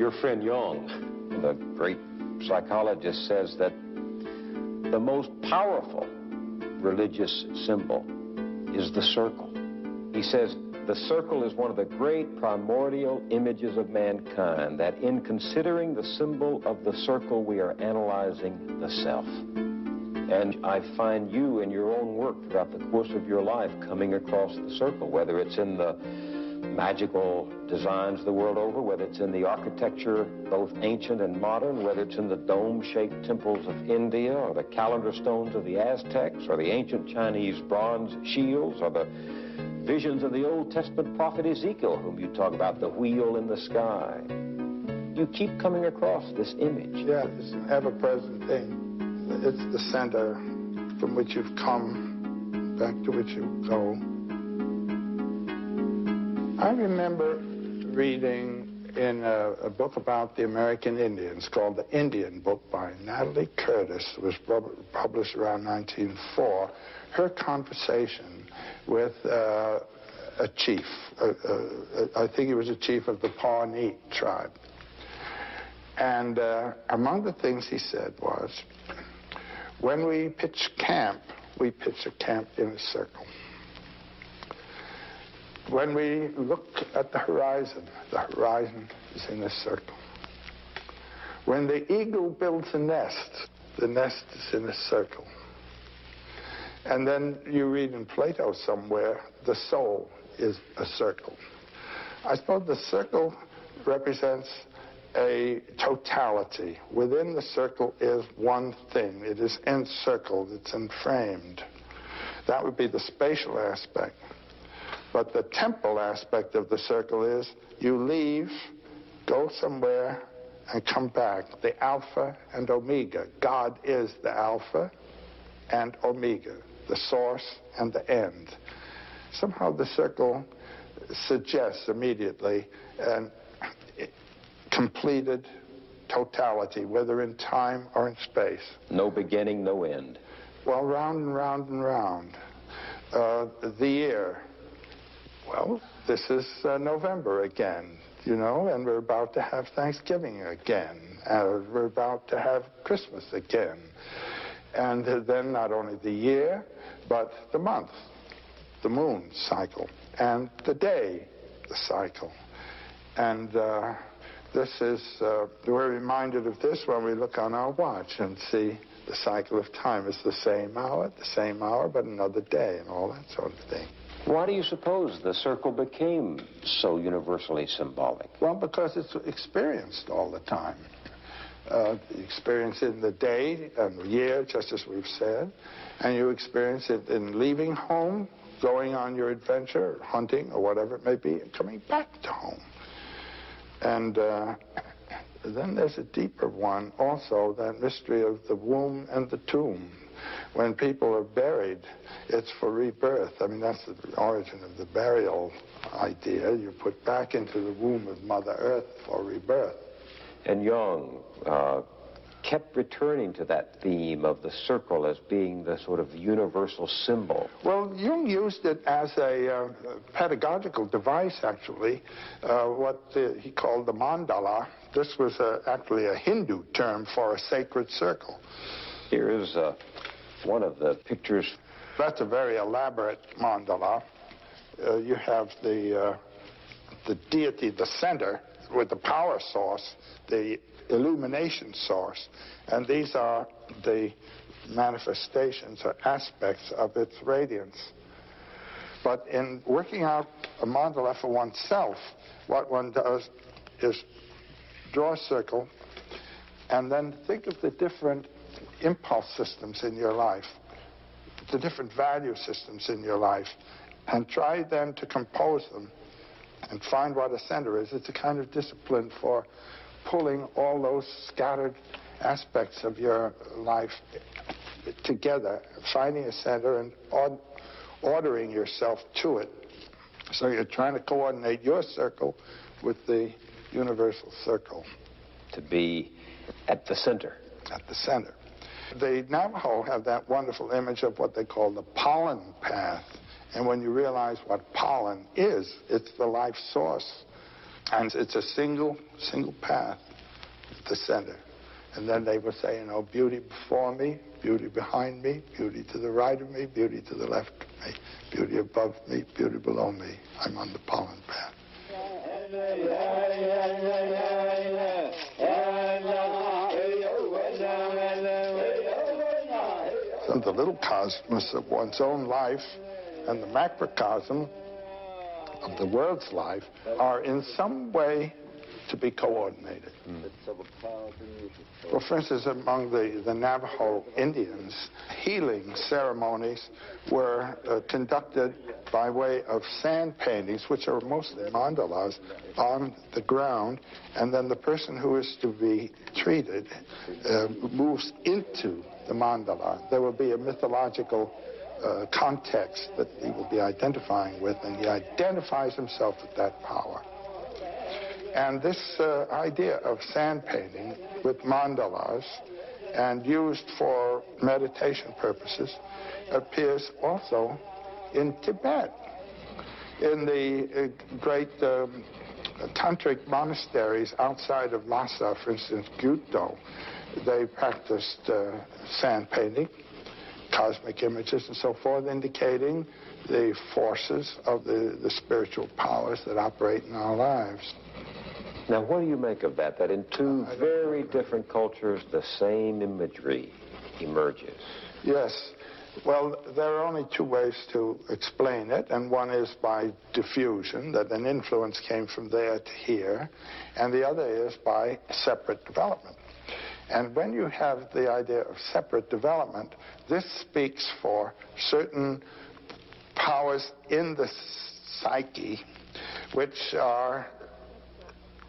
Your friend Jung, the great psychologist, says that the most powerful religious symbol is the circle. He says the circle is one of the great primordial images of mankind, that in considering the symbol of the circle, we are analyzing the self. And I find you in your own work throughout the course of your life coming across the circle, whether it's in the magical designs the world over, whether it's in the architecture, both ancient and modern, whether it's in the dome-shaped temples of India, or the calendar stones of the Aztecs, or the ancient Chinese bronze shields, or the visions of the Old Testament prophet Ezekiel, whom you talk about, the wheel in the sky. You keep coming across this image. Yeah, it's an ever-present thing. It's the center from which you've come, back to which you go. I remember reading in a book about the American Indians called The Indian Book by Natalie Curtis. It was published around 1904. Her conversation with a chief. I think he was a chief of the Pawnee tribe. And among the things he said was, when we pitch camp, we pitch a camp in a circle. When we look at the horizon is in a circle. When the eagle builds a nest, the nest is in a circle. And then you read in Plato somewhere, the soul is a circle. I suppose the circle represents a totality. Within the circle is one thing. It is encircled, it's enframed. That would be the spatial aspect. But the temporal aspect of the circle is you leave, go somewhere, and come back. The Alpha and Omega. God is the Alpha and Omega, the source and the end. Somehow the circle suggests immediately an completed totality, whether in time or in space. No beginning, no end. Well, round and round and round. The year. Well, this is November again, you know, and we're about to have Thanksgiving again. We're about to have Christmas again. And then not only the year, but the month, the moon cycle, and the day, the cycle. And this is, we're reminded of this when we look on our watch and see the cycle of time is the same hour, but another day, and all that sort of thing. Why do you suppose the circle became so universally symbolic? Well, because it's experienced all the time. Experience it in the day and the year, just as we've said, and you experience it in leaving home, going on your adventure, hunting, or whatever it may be, and coming back to home. And then there's a deeper one also, that mystery of the womb and the tomb. When people are buried, it's for rebirth. I mean, that's the origin of the burial idea. You're put back into the womb of Mother Earth for rebirth. And Jung kept returning to that theme of the circle as being the sort of universal symbol. Well, Jung used it as a pedagogical device, actually, what he called the mandala. This was actually a Hindu term for a sacred circle. Here is one of the pictures. That's a very elaborate mandala. You have the deity, the center, with the power source, the illumination source, and these are the manifestations or aspects of its radiance. But in working out a mandala for oneself, what one does is draw a circle and then think of the different impulse systems in your life, the different value systems in your life, and try then to compose them and find what a center is. It's a kind of discipline for pulling all those scattered aspects of your life together, finding a center and ordering yourself to it. So you're trying to coordinate your circle with the universal circle. To be at the center. At the center. The Navajo have that wonderful image of what they call the pollen path. And when you realize what pollen is, it's the life source And it's a single path, the center. And then they will say, you know, beauty before me, beauty behind me, beauty to the right of me, beauty to the left of me, beauty above me, beauty below me. I'm on the pollen path. So the little cosmos of one's own life and the macrocosm of the world's life are in some way to be coordinated. Well, for instance, among the Navajo Indians, healing ceremonies were conducted by way of sand paintings, which are mostly mandalas, on the ground, and then the person who is to be treated moves into the mandala. There will be a mythological context that he will be identifying with, and he identifies himself with that power. And this idea of sand painting with mandalas and used for meditation purposes appears also in Tibet. In the great tantric monasteries outside of Lhasa, for instance, Gyuto, they practiced sand painting, cosmic images and so forth, indicating the forces of the spiritual powers that operate in our lives. Now, what do you make of that in two very different cultures, the same imagery emerges? Yes. Well, there are only two ways to explain it, and one is by diffusion, that an influence came from there to here, and the other is by separate development. And when you have the idea of separate development, this speaks for certain powers in the psyche which are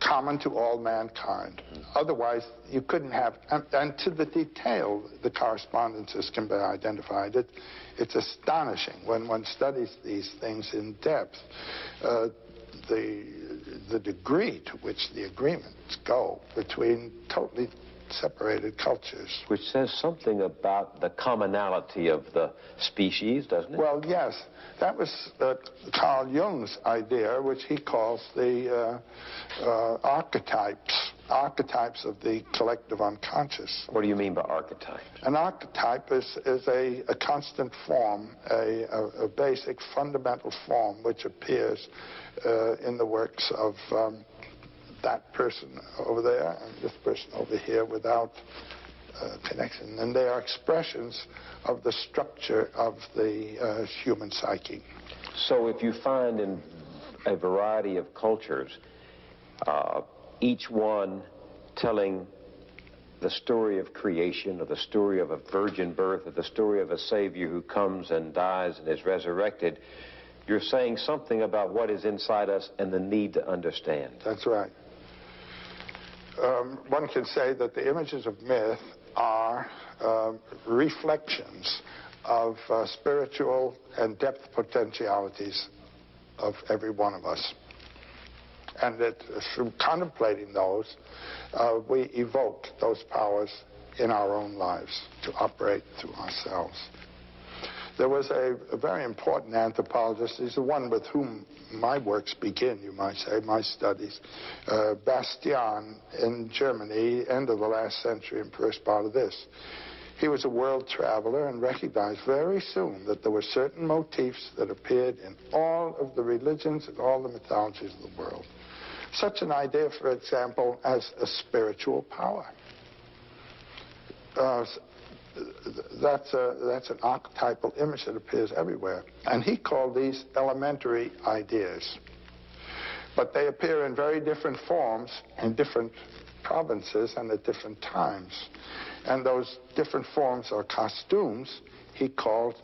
common to all mankind. Otherwise, you couldn't have, and to the detail, the correspondences can be identified. It's astonishing when one studies these things in depth, the degree to which the agreements go between totally separated cultures. Which says something about the commonality of the species, doesn't it? Well, yes. That was Carl Jung's idea, which he calls the archetypes of the collective unconscious. What do you mean by archetypes? An archetype is a constant form, a basic fundamental form which appears in the works of that person over there and this person over here without connection. And they are expressions of the structure of the human psyche. So if you find in a variety of cultures, each one telling the story of creation, or the story of a virgin birth, or the story of a Savior who comes and dies and is resurrected, you're saying something about what is inside us and the need to understand. That's right. One can say that the images of myth are reflections of spiritual and depth potentialities of every one of us. And that through contemplating those, we evoke those powers in our own lives to operate through ourselves. There was a very important anthropologist, he's the one with whom my works begin, you might say, my studies, Bastian in Germany, end of the last century and first part of this. He was a world traveler and recognized very soon that there were certain motifs that appeared in all of the religions and all the mythologies of the world. Such an idea, for example, as a spiritual power. That's an archetypal image that appears everywhere. And he called these elementary ideas. But they appear in very different forms in different provinces and at different times. And those different forms or costumes he called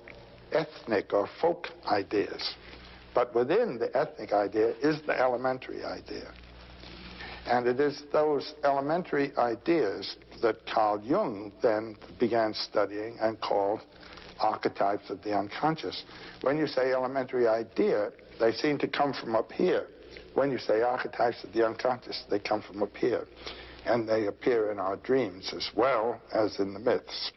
ethnic or folk ideas. But within the ethnic idea is the elementary idea. And it is those elementary ideas that Carl Jung then began studying and called archetypes of the unconscious. When you say elementary idea, they seem to come from up here. When you say archetypes of the unconscious, they come from up here. And they appear in our dreams as well as in the myths.